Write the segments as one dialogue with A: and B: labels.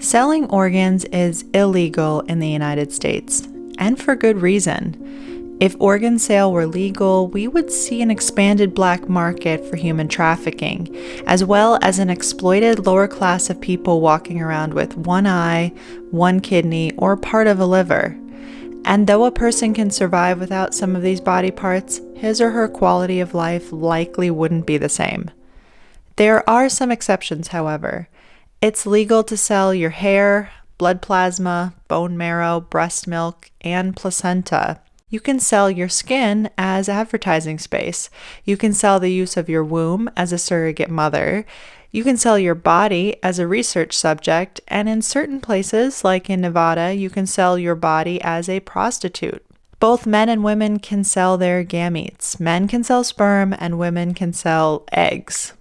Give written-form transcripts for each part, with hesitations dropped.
A: Selling organs is illegal in the United States, and for good reason. If organ sale were legal, we would see an expanded black market for human trafficking, as well as an exploited lower class of people walking around with one eye, one kidney, or part of a liver. And though a person can survive without some of these body parts, his or her quality of life likely wouldn't be the same. There are some exceptions, however. It's legal to sell your hair, blood plasma, bone marrow, breast milk, and placenta. You can sell your skin as advertising space. You can sell the use of your womb as a surrogate mother. You can sell your body as a research subject, and in certain places, like in Nevada, you can sell your body as a prostitute. Both men and women can sell their gametes. Men can sell sperm, and women can sell eggs.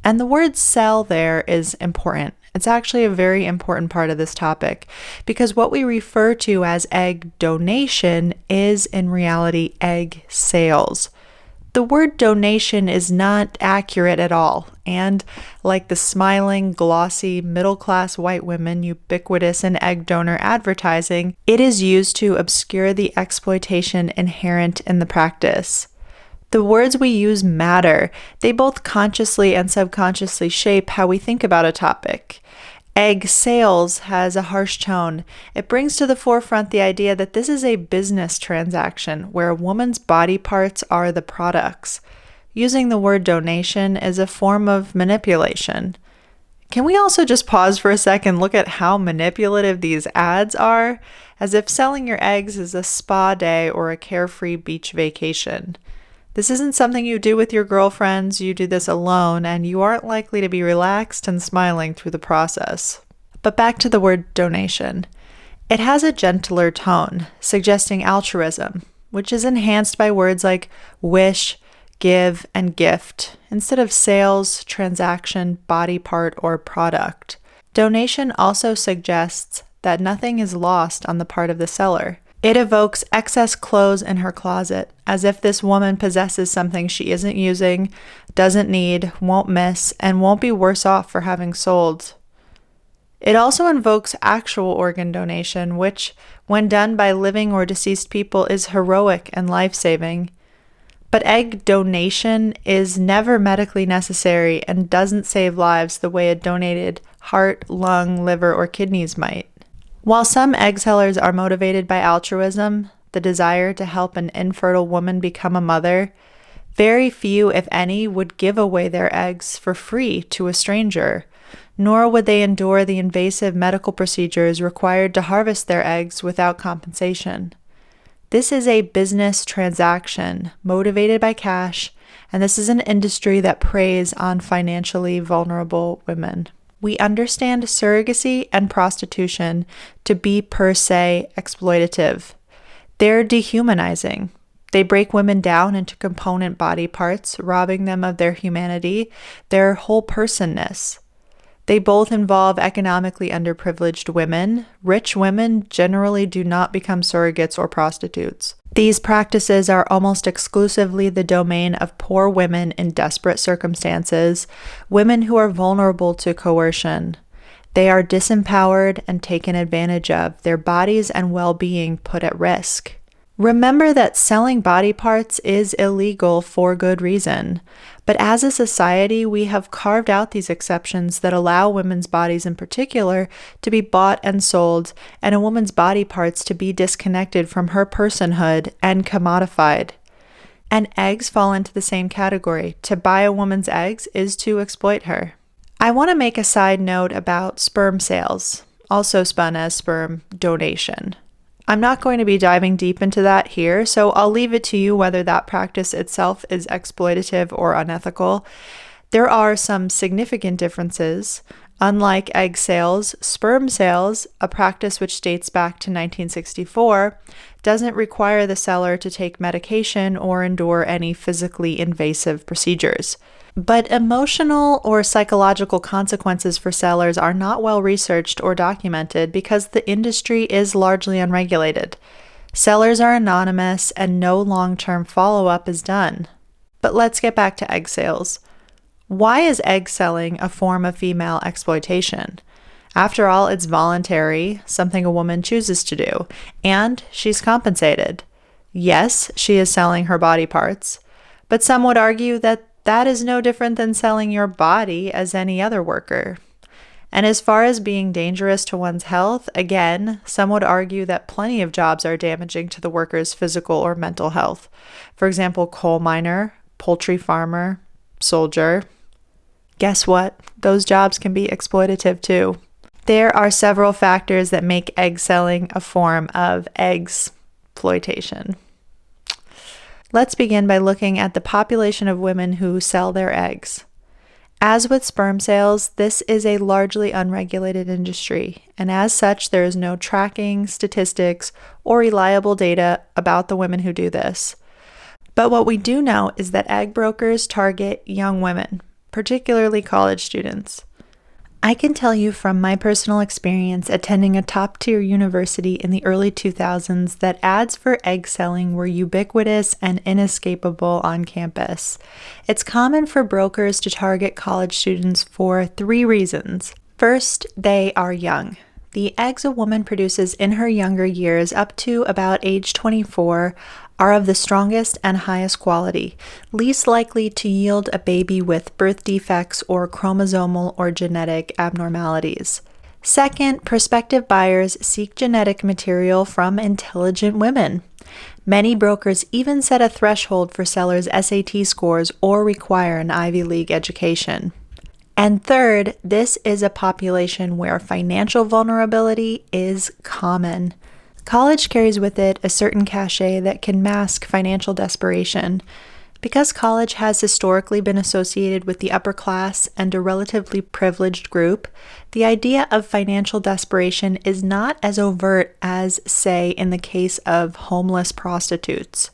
A: And the word sell there is important. It's actually a very important part of this topic because what we refer to as egg donation is in reality egg sales. The word donation is not accurate at all, and like the smiling, glossy, middle-class white women ubiquitous in egg donor advertising, it is used to obscure the exploitation inherent in the practice. The words we use matter. They both consciously and subconsciously shape how we think about a topic. Egg sales has a harsh tone. It brings to the forefront the idea that this is a business transaction where a woman's body parts are the products. Using the word donation is a form of manipulation. Can we also just pause for a second and look at how manipulative these ads are? As if selling your eggs is a spa day or a carefree beach vacation. This isn't something you do with your girlfriends, you do this alone, and you aren't likely to be relaxed and smiling through the process. But back to the word donation. It has a gentler tone, suggesting altruism, which is enhanced by words like wish, give, and gift, instead of sales, transaction, body part, or product. Donation also suggests that nothing is lost on the part of the seller. It evokes excess clothes in her closet, as if this woman possesses something she isn't using, doesn't need, won't miss, and won't be worse off for having sold. It also invokes actual organ donation, which, when done by living or deceased people, is heroic and life-saving. But egg donation is never medically necessary and doesn't save lives the way a donated heart, lung, liver, or kidneys might. While some egg sellers are motivated by altruism, the desire to help an infertile woman become a mother, very few, if any, would give away their eggs for free to a stranger, nor would they endure the invasive medical procedures required to harvest their eggs without compensation. This is a business transaction motivated by cash, and this is an industry that preys on financially vulnerable women. We understand surrogacy and prostitution to be per se exploitative. They're dehumanizing. They break women down into component body parts, robbing them of their humanity, their whole personness. They both involve economically underprivileged women. Rich women generally do not become surrogates or prostitutes. These practices are almost exclusively the domain of poor women in desperate circumstances, women who are vulnerable to coercion. They are disempowered and taken advantage of, their bodies and well-being put at risk. Remember that selling body parts is illegal for good reason, but as a society, we have carved out these exceptions that allow women's bodies in particular to be bought and sold, and a woman's body parts to be disconnected from her personhood and commodified. And eggs fall into the same category. To buy a woman's eggs is to exploit her. I want to make a side note about sperm sales, also spun as sperm donation. I'm not going to be diving deep into that here, so I'll leave it to you whether that practice itself is exploitative or unethical. There are some significant differences. Unlike egg sales, sperm sales, a practice which dates back to 1964, doesn't require the seller to take medication or endure any physically invasive procedures. But emotional or psychological consequences for sellers are not well researched or documented because the industry is largely unregulated. Sellers are anonymous and no long-term follow-up is done. But let's get back to egg sales. Why is egg selling a form of female exploitation? After all, it's voluntary, something a woman chooses to do, and she's compensated. Yes, she is selling her body parts, but some would argue that that is no different than selling your body as any other worker. And as far as being dangerous to one's health, again, some would argue that plenty of jobs are damaging to the worker's physical or mental health. For example, coal miner, poultry farmer, soldier. Guess what? Those jobs can be exploitative too. There are several factors that make egg selling a form of exploitation. Let's begin by looking at the population of women who sell their eggs. As with sperm sales, this is a largely unregulated industry, and as such, there is no tracking, statistics, or reliable data about the women who do this. But what we do know is that egg brokers target young women, particularly college students. I can tell you from my personal experience attending a top-tier university in the early 2000s that ads for egg selling were ubiquitous and inescapable on campus. It's common for brokers to target college students for 3 reasons. First, they are young. The eggs a woman produces in her younger years up to about age 24 are of the strongest and highest quality, least likely to yield a baby with birth defects or chromosomal or genetic abnormalities. Second, prospective buyers seek genetic material from intelligent women. Many brokers even set a threshold for sellers' SAT scores or require an Ivy League education. And third, this is a population where financial vulnerability is common. College carries with it a certain cachet that can mask financial desperation. Because college has historically been associated with the upper class and a relatively privileged group, the idea of financial desperation is not as overt as, say, in the case of homeless prostitutes.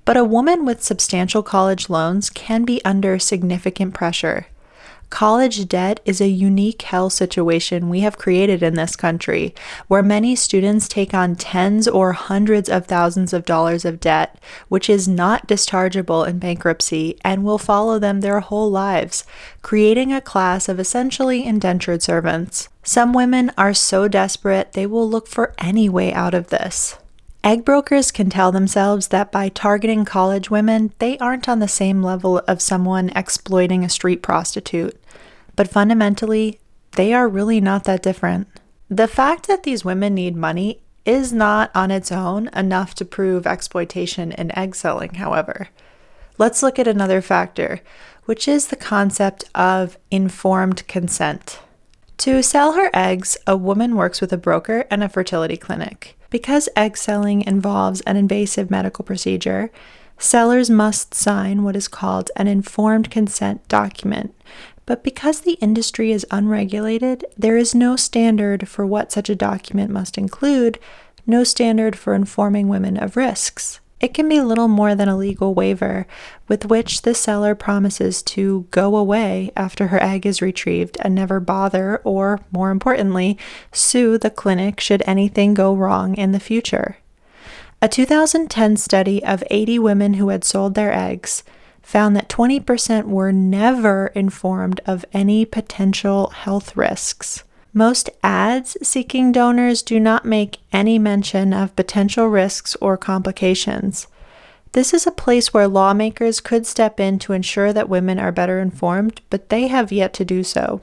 A: But a woman with substantial college loans can be under significant pressure. College debt is a unique hell situation we have created in this country, where many students take on tens or hundreds of thousands of dollars of debt, which is not dischargeable in bankruptcy and will follow them their whole lives, creating a class of essentially indentured servants. Some women are so desperate they will look for any way out of this. Egg brokers can tell themselves that by targeting college women, they aren't on the same level of someone exploiting a street prostitute. But fundamentally, they are really not that different. The fact that these women need money is not on its own enough to prove exploitation in egg selling, however. Let's look at another factor, which is the concept of informed consent. To sell her eggs, a woman works with a broker and a fertility clinic. Because egg selling involves an invasive medical procedure, sellers must sign what is called an informed consent document. But because the industry is unregulated, there is no standard for what such a document must include, no standard for informing women of risks. It can be little more than a legal waiver with which the seller promises to go away after her egg is retrieved and never bother or, more importantly, sue the clinic should anything go wrong in the future. A 2010 study of 80 women who had sold their eggs found that 20% were never informed of any potential health risks. Most ads seeking donors do not make any mention of potential risks or complications. This is a place where lawmakers could step in to ensure that women are better informed, but they have yet to do so.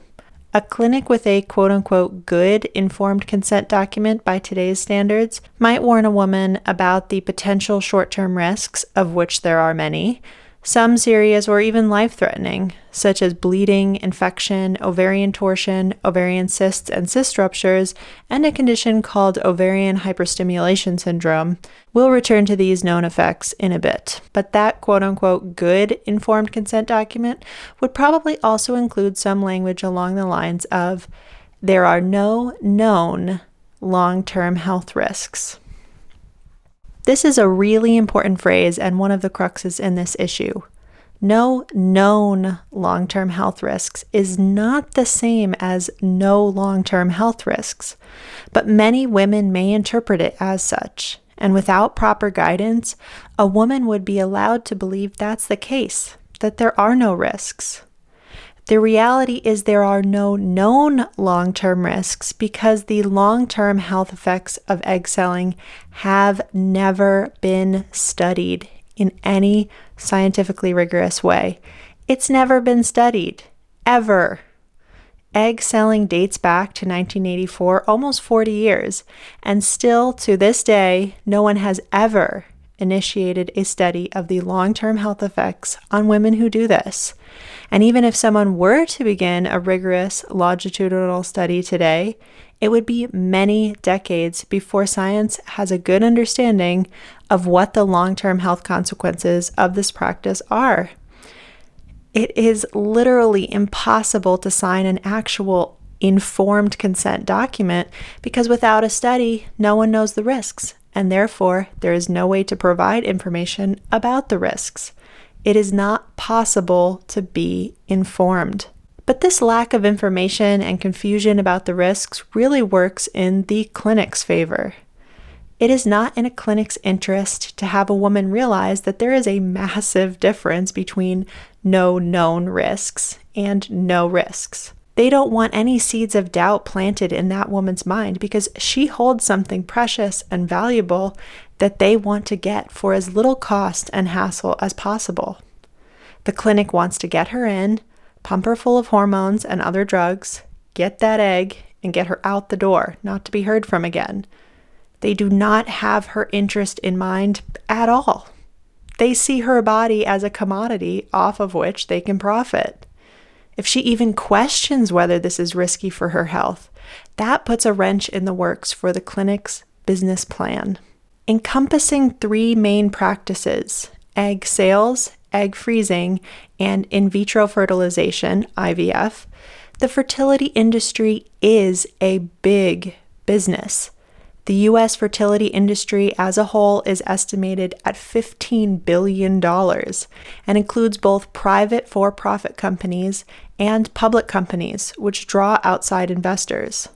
A: A clinic with a quote-unquote good informed consent document by today's standards might warn a woman about the potential short-term risks, of which there are many, some serious or even life-threatening, such as bleeding, infection, ovarian torsion, ovarian cysts and cyst ruptures, and a condition called ovarian hyperstimulation syndrome. We'll return to these known effects in a bit, but that quote-unquote good informed consent document would probably also include some language along the lines of, there are no known long-term health risks. This is a really important phrase and one of the cruxes in this issue. No known long-term health risks is not the same as no long-term health risks, but many women may interpret it as such, and without proper guidance, a woman would be allowed to believe that's the case, that there are no risks. The reality is there are no known long-term risks because the long-term health effects of egg selling have never been studied in any scientifically rigorous way. It's never been studied, ever. Egg selling dates back to 1984, almost 40 years, and still to this day, no one has ever initiated a study of the long-term health effects on women who do this. And even if someone were to begin a rigorous longitudinal study today, it would be many decades before science has a good understanding of what the long-term health consequences of this practice are. It is literally impossible to sign an actual informed consent document because without a study, no one knows the risks, and therefore there is no way to provide information about the risks. It is not possible to be informed. But this lack of information and confusion about the risks really works in the clinic's favor. It is not in a clinic's interest to have a woman realize that there is a massive difference between no known risks and no risks. They don't want any seeds of doubt planted in that woman's mind because she holds something precious and valuable that they want to get for as little cost and hassle as possible. The clinic wants to get her in, pump her full of hormones and other drugs, get that egg, and get her out the door, not to be heard from again. They do not have her interest in mind at all. They see her body as a commodity off of which they can profit. If she even questions whether this is risky for her health, that puts a wrench in the works for the clinic's business plan. Encompassing 3 main practices, egg sales, egg freezing, and in vitro fertilization, IVF, the fertility industry is a big business. The U.S. fertility industry as a whole is estimated at $15 billion and includes both private for-profit companies and public companies, which draw outside investors.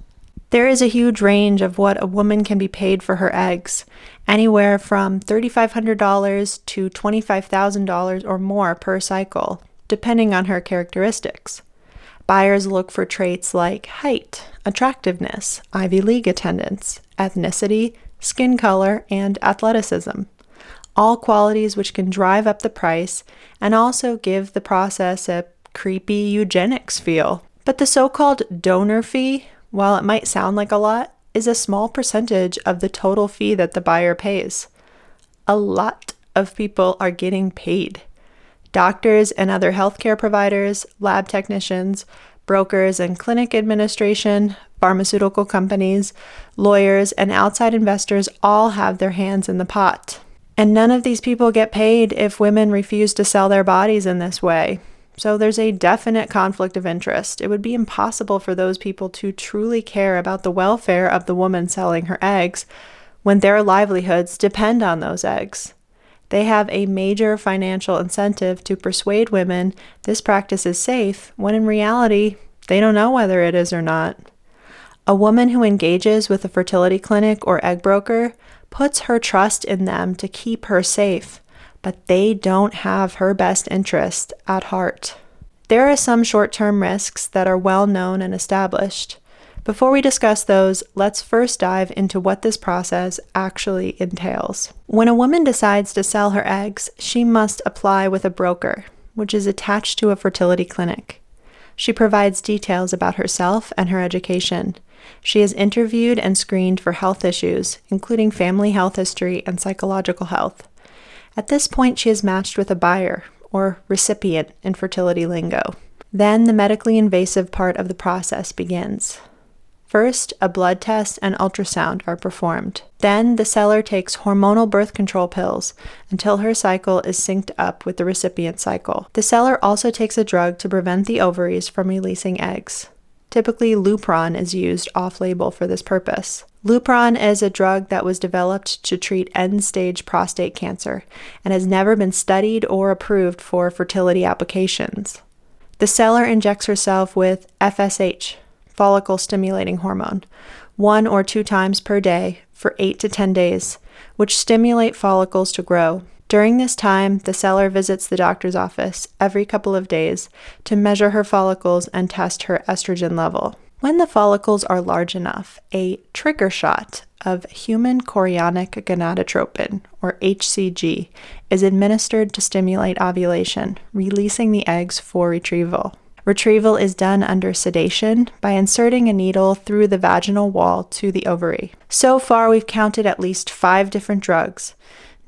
A: There is a huge range of what a woman can be paid for her eggs, anywhere from $3,500 to $25,000 or more per cycle, depending on her characteristics. Buyers look for traits like height, attractiveness, Ivy League attendance, ethnicity, skin color, and athleticism. All qualities which can drive up the price and also give the process a creepy eugenics feel. But the so-called donor fee, while it might sound like a lot, is a small percentage of the total fee that the buyer pays. A lot of people are getting paid. Doctors and other healthcare providers, lab technicians, brokers and clinic administration, pharmaceutical companies, lawyers, and outside investors all have their hands in the pot. And none of these people get paid if women refuse to sell their bodies in this way. So there's a definite conflict of interest. It would be impossible for those people to truly care about the welfare of the woman selling her eggs when their livelihoods depend on those eggs. They have a major financial incentive to persuade women this practice is safe, when in reality, they don't know whether it is or not. A woman who engages with a fertility clinic or egg broker puts her trust in them to keep her safe, but they don't have her best interest at heart. There are some short-term risks that are well known and established. Before we discuss those, let's first dive into what this process actually entails. When a woman decides to sell her eggs, she must apply with a broker, which is attached to a fertility clinic. She provides details about herself and her education. She is interviewed and screened for health issues, including family health history and psychological health. At this point, she is matched with a buyer, or recipient in fertility lingo. Then the medically invasive part of the process begins. First, a blood test and ultrasound are performed. Then, the seller takes hormonal birth control pills until her cycle is synced up with the recipient's cycle. The seller also takes a drug to prevent the ovaries from releasing eggs. Typically, Lupron is used off-label for this purpose. Lupron is a drug that was developed to treat end-stage prostate cancer and has never been studied or approved for fertility applications. The seller injects herself with FSH, follicle-stimulating hormone, 1 or 2 times per day for 8 to 10 days, which stimulate follicles to grow. During this time, the seller visits the doctor's office every couple of days to measure her follicles and test her estrogen level. When the follicles are large enough, a trigger shot of human chorionic gonadotropin, or HCG, is administered to stimulate ovulation, releasing the eggs for retrieval. Retrieval is done under sedation by inserting a needle through the vaginal wall to the ovary. So far, we've counted at least 5 different drugs,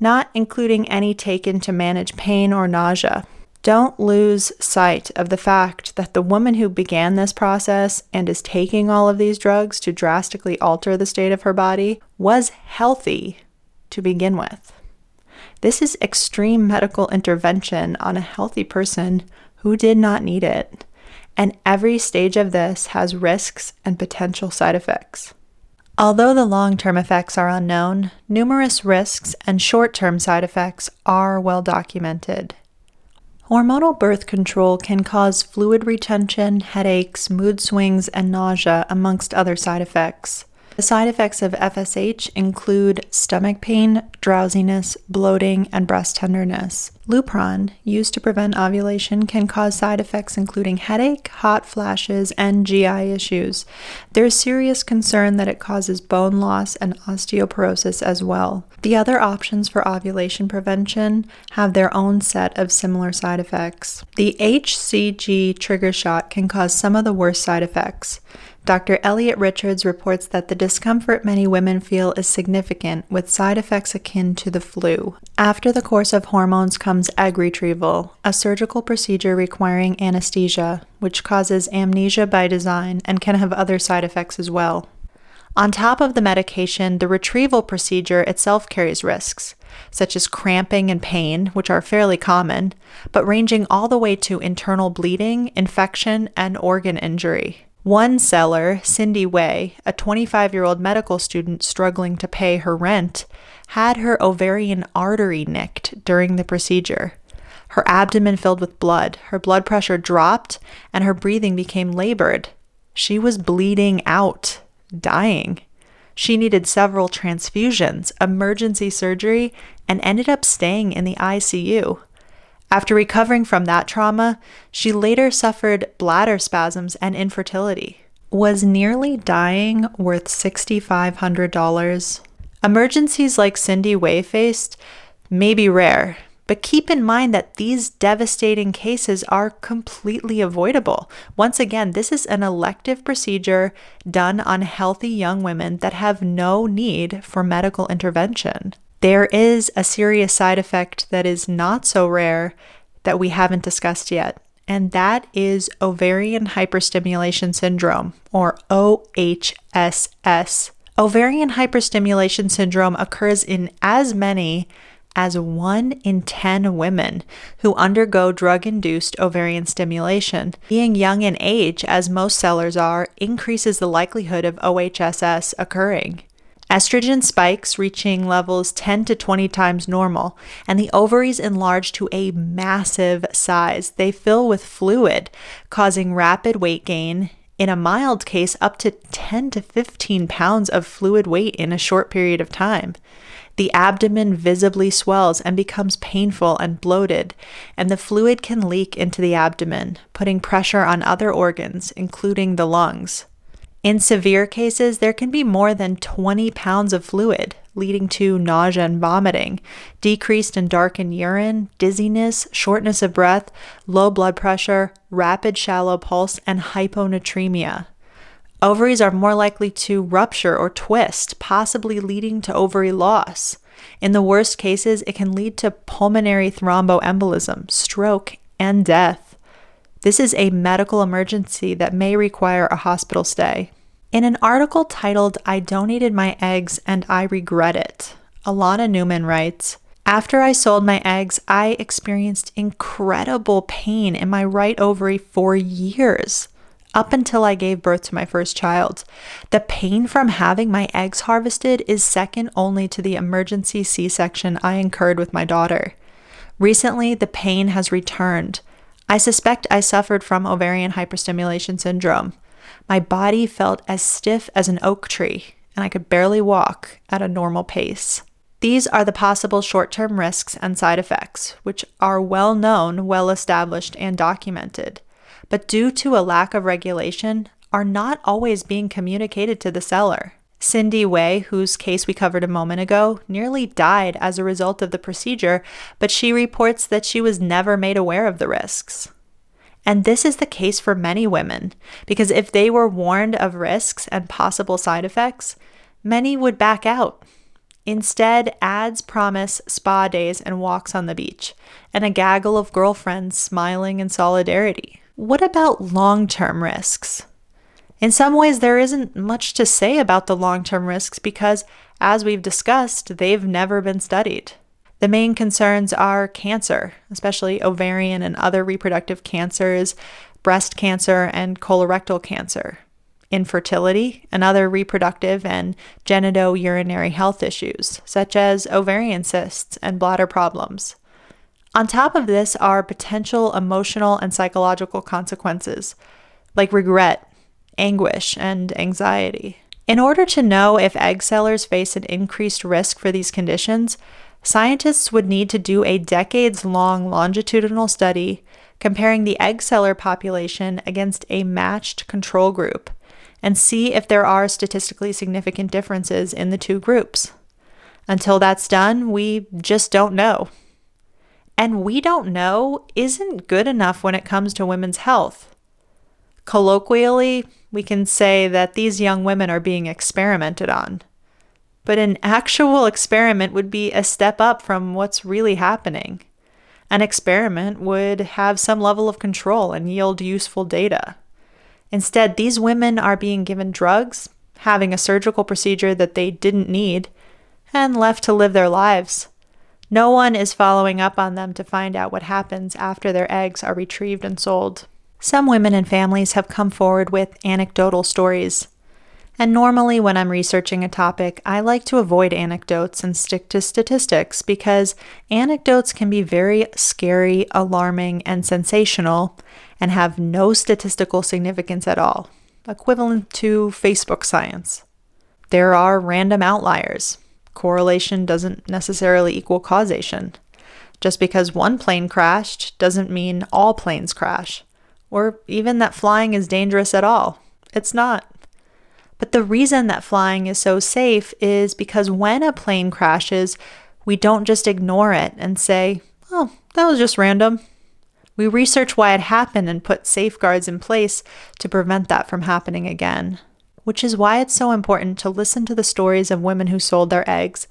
A: not including any taken to manage pain or nausea. Don't lose sight of the fact that the woman who began this process and is taking all of these drugs to drastically alter the state of her body was healthy to begin with. This is extreme medical intervention on a healthy person who did not need it, and every stage of this has risks and potential side effects. Although the long-term effects are unknown, numerous risks and short-term side effects are well documented. Hormonal birth control can cause fluid retention, headaches, mood swings, and nausea, amongst other side effects. The side effects of FSH include stomach pain, drowsiness, bloating, and breast tenderness. Lupron, used to prevent ovulation, can cause side effects including headache, hot flashes, and GI issues. There is serious concern that it causes bone loss and osteoporosis as well. The other options for ovulation prevention have their own set of similar side effects. The HCG trigger shot can cause some of the worst side effects. Dr. Elliot Richards reports that the discomfort many women feel is significant, with side effects akin to the flu. After the course of hormones comes egg retrieval, a surgical procedure requiring anesthesia, which causes amnesia by design and can have other side effects as well. On top of the medication, the retrieval procedure itself carries risks, such as cramping and pain, which are fairly common, but ranging all the way to internal bleeding, infection, and organ injury. One seller, Sindy, a 25-year-old medical student struggling to pay her rent, had her ovarian artery nicked during the procedure. Her abdomen filled with blood, her blood pressure dropped, and her breathing became labored. She was bleeding out, dying. She needed several transfusions, emergency surgery, and ended up staying in the ICU. After recovering from that trauma, she later suffered bladder spasms and infertility. Was nearly dying worth $6,500? Emergencies like Sindy faced may be rare, but keep in mind that these devastating cases are completely avoidable. Once again, this is an elective procedure done on healthy young women that have no need for medical intervention. There is a serious side effect that is not so rare that we haven't discussed yet, and that is ovarian hyperstimulation syndrome, or OHSS. Ovarian hyperstimulation syndrome occurs in as many as 1 in 10 women who undergo drug-induced ovarian stimulation. Being young in age, as most sellers are, increases the likelihood of OHSS occurring. Estrogen spikes reaching levels 10 to 20 times normal, and the ovaries enlarge to a massive size. They fill with fluid, causing rapid weight gain. In a mild case, up to 10 to 15 pounds of fluid weight in a short period of time. The abdomen visibly swells and becomes painful and bloated, and the fluid can leak into the abdomen, putting pressure on other organs, including the lungs. In severe cases, there can be more than 20 pounds of fluid, leading to nausea and vomiting, decreased and darkened urine, dizziness, shortness of breath, low blood pressure, rapid shallow pulse, and hyponatremia. Ovaries are more likely to rupture or twist, possibly leading to ovary loss. In the worst cases, it can lead to pulmonary thromboembolism, stroke, and death. This is a medical emergency that may require a hospital stay. In an article titled, "I Donated My Eggs and I Regret It," Alana Newman writes, "After I sold my eggs, I experienced incredible pain in my right ovary for years, up until I gave birth to my first child. The pain from having my eggs harvested is second only to the emergency C-section I incurred with my daughter. Recently, the pain has returned. I suspect I suffered from ovarian hyperstimulation syndrome. My body felt as stiff as an oak tree, and I could barely walk at a normal pace." These are the possible short-term risks and side effects, which are well known, well established, and documented, but due to a lack of regulation, are not always being communicated to the seller. Sindy, whose case we covered a moment ago, nearly died as a result of the procedure, but she reports that she was never made aware of the risks. And this is the case for many women, because if they were warned of risks and possible side effects, many would back out. Instead, ads promise spa days and walks on the beach, and a gaggle of girlfriends smiling in solidarity. What about long-term risks? In some ways, there isn't much to say about the long-term risks because, as we've discussed, they've never been studied. The main concerns are cancer, especially ovarian and other reproductive cancers, breast cancer, and colorectal cancer, infertility, and other reproductive and genitourinary health issues, such as ovarian cysts and bladder problems. On top of this are potential emotional and psychological consequences, like regret, anguish, and anxiety. In order to know if egg sellers face an increased risk for these conditions, scientists would need to do a decades-long longitudinal study comparing the egg seller population against a matched control group and see if there are statistically significant differences in the two groups. Until that's done, we just don't know. And we don't know isn't good enough when it comes to women's health. Colloquially, we can say that these young women are being experimented on. But an actual experiment would be a step up from what's really happening. An experiment would have some level of control and yield useful data. Instead, these women are being given drugs, having a surgical procedure that they didn't need, and left to live their lives. No one is following up on them to find out what happens after their eggs are retrieved and sold. Some women and families have come forward with anecdotal stories. And normally when I'm researching a topic, I like to avoid anecdotes and stick to statistics because anecdotes can be very scary, alarming, and sensational and have no statistical significance at all, equivalent to Facebook science. There are random outliers. Correlation doesn't necessarily equal causation. Just because one plane crashed doesn't mean all planes crash. Or even that flying is dangerous at all. It's not. But the reason that flying is so safe is because when a plane crashes, we don't just ignore it and say, oh, that was just random. We research why it happened and put safeguards in place to prevent that from happening again. Which is why it's so important to listen to the stories of women who sold their eggs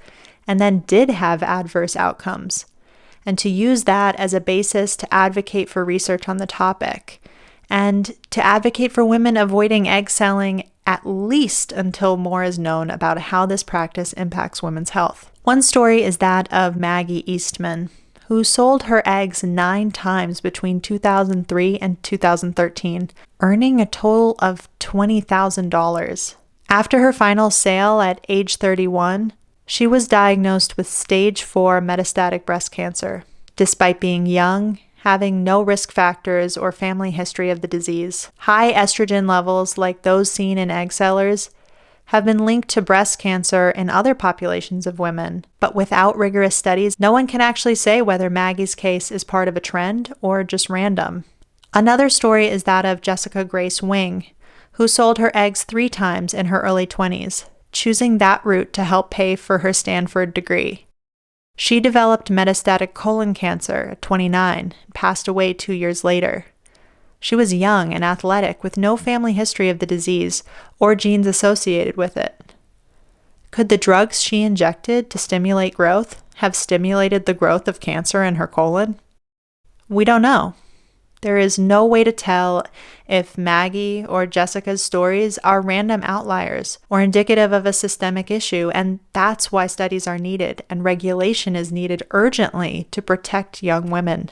A: and then did have adverse outcomes, and to use that as a basis to advocate for research on the topic, and to advocate for women avoiding egg selling at least until more is known about how this practice impacts women's health. One story is that of Maggie Eastman, who sold her eggs 9 times between 2003 and 2013, earning a total of $20,000. After her final sale at age 31, she was diagnosed with stage 4 metastatic breast cancer, despite being young, having no risk factors or family history of the disease. High estrogen levels, like those seen in egg sellers, have been linked to breast cancer in other populations of women, but without rigorous studies, no one can actually say whether Maggie's case is part of a trend or just random. Another story is that of Jessica Grace Wing, who sold her eggs 3 times in her early 20s, choosing that route to help pay for her Stanford degree. She developed metastatic colon cancer at 29 and passed away 2 years later. She was young and athletic with no family history of the disease or genes associated with it. Could the drugs she injected to stimulate growth have stimulated the growth of cancer in her colon? We don't know. There is no way to tell if Maggie or Jessica's stories are random outliers or indicative of a systemic issue, and that's why studies are needed and regulation is needed urgently to protect young women.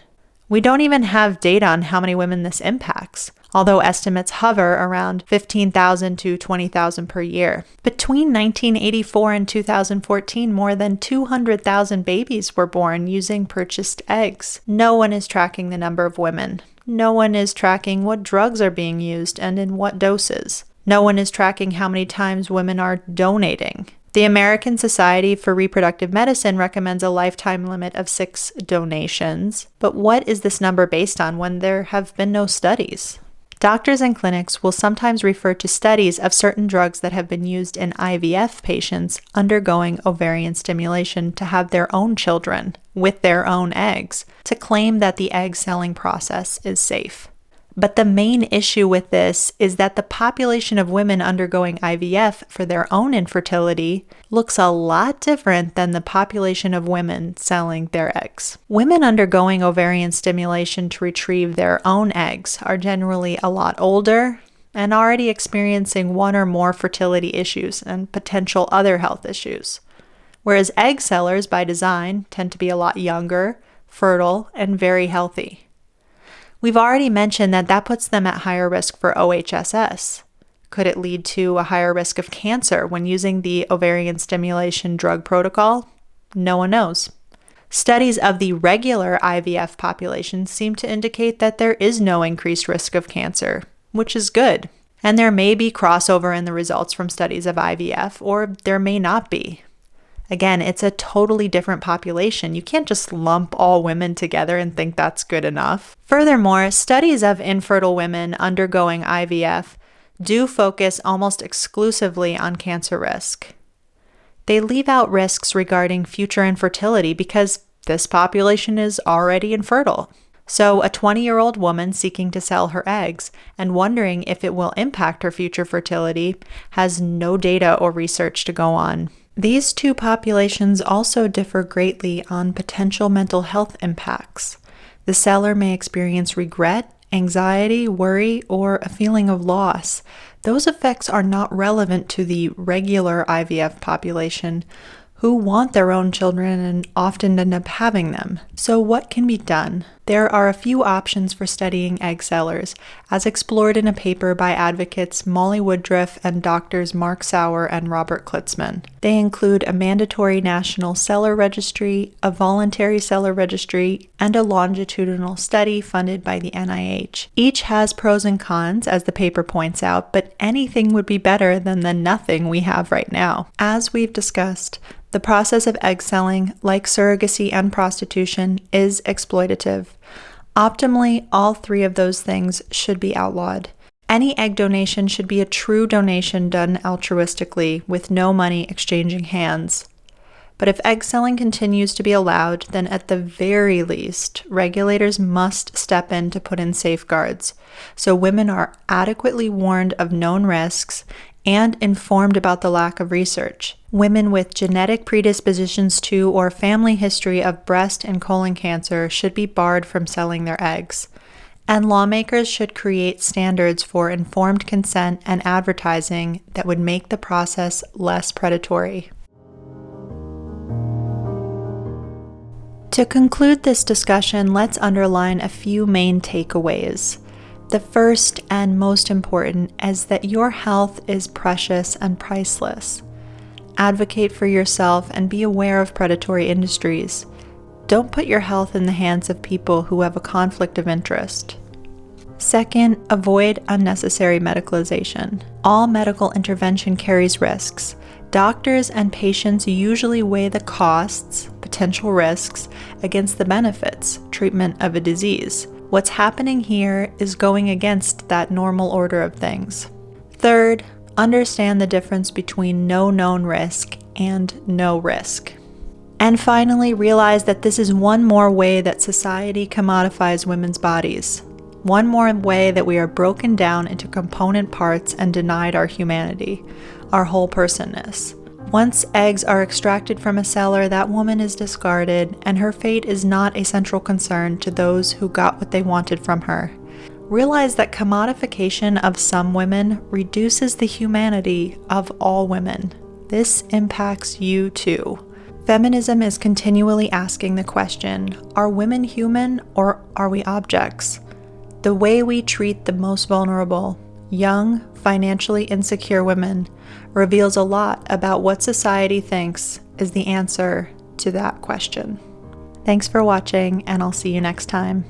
A: We don't even have data on how many women this impacts, although estimates hover around 15,000 to 20,000 per year. Between 1984 and 2014, more than 200,000 babies were born using purchased eggs. No one is tracking the number of women. No one is tracking what drugs are being used and in what doses. No one is tracking how many times women are donating. The American Society for Reproductive Medicine recommends a lifetime limit of 6 donations. But what is this number based on when there have been no studies? Doctors and clinics will sometimes refer to studies of certain drugs that have been used in IVF patients undergoing ovarian stimulation to have their own children with their own eggs, to claim that the egg selling process is safe. But the main issue with this is that the population of women undergoing IVF for their own infertility looks a lot different than the population of women selling their eggs. Women undergoing ovarian stimulation to retrieve their own eggs are generally a lot older and already experiencing one or more fertility issues and potential other health issues, whereas egg sellers by design tend to be a lot younger, fertile, and very healthy. We've already mentioned that puts them at higher risk for OHSS. Could it lead to a higher risk of cancer when using the ovarian stimulation drug protocol? No one knows. Studies of the regular IVF population seem to indicate that there is no increased risk of cancer, which is good. And there may be crossover in the results from studies of IVF, or there may not be. Again, it's a totally different population. You can't just lump all women together and think that's good enough. Furthermore, studies of infertile women undergoing IVF do focus almost exclusively on cancer risk. They leave out risks regarding future infertility because this population is already infertile. So a 20-year-old woman seeking to sell her eggs and wondering if it will impact her future fertility has no data or research to go on. These two populations also differ greatly on potential mental health impacts. The seller may experience regret, anxiety, worry, or a feeling of loss. Those effects are not relevant to the regular IVF population, who want their own children and often end up having them. So what can be done? There are a few options for studying egg sellers, as explored in a paper by advocates Molly Woodruff and doctors Mark Sauer and Robert Klitzman. They include a mandatory national seller registry, a voluntary seller registry, and a longitudinal study funded by the NIH. Each has pros and cons, as the paper points out, but anything would be better than the nothing we have right now. As we've discussed, the process of egg selling, like surrogacy and prostitution, is exploitative. Optimally, all three of those things should be outlawed. Any egg donation should be a true donation done altruistically, with no money exchanging hands. But if egg selling continues to be allowed, then at the very least, regulators must step in to put in safeguards, so women are adequately warned of known risks and informed about the lack of research. Women with genetic predispositions to or family history of breast and colon cancer should be barred from selling their eggs. And lawmakers should create standards for informed consent and advertising that would make the process less predatory. To conclude this discussion, let's underline a few main takeaways. The first and most important is that your health is precious and priceless. Advocate for yourself and be aware of predatory industries. Don't put your health in the hands of people who have a conflict of interest. Second, avoid unnecessary medicalization. All medical intervention carries risks. Doctors and patients usually weigh the costs, potential risks, against the benefits, treatment of a disease. What's happening here is going against that normal order of things. Third, understand the difference between no known risk and no risk. And finally, realize that this is one more way that society commodifies women's bodies. One more way that we are broken down into component parts and denied our humanity, our whole personness. Once eggs are extracted from a seller, that woman is discarded, and her fate is not a central concern to those who got what they wanted from her. Realize that commodification of some women reduces the humanity of all women. This impacts you too. Feminism is continually asking the question, are women human or are we objects? The way we treat the most vulnerable, young, financially insecure women reveals a lot about what society thinks is the answer to that question. Thanks for watching, and I'll see you next time.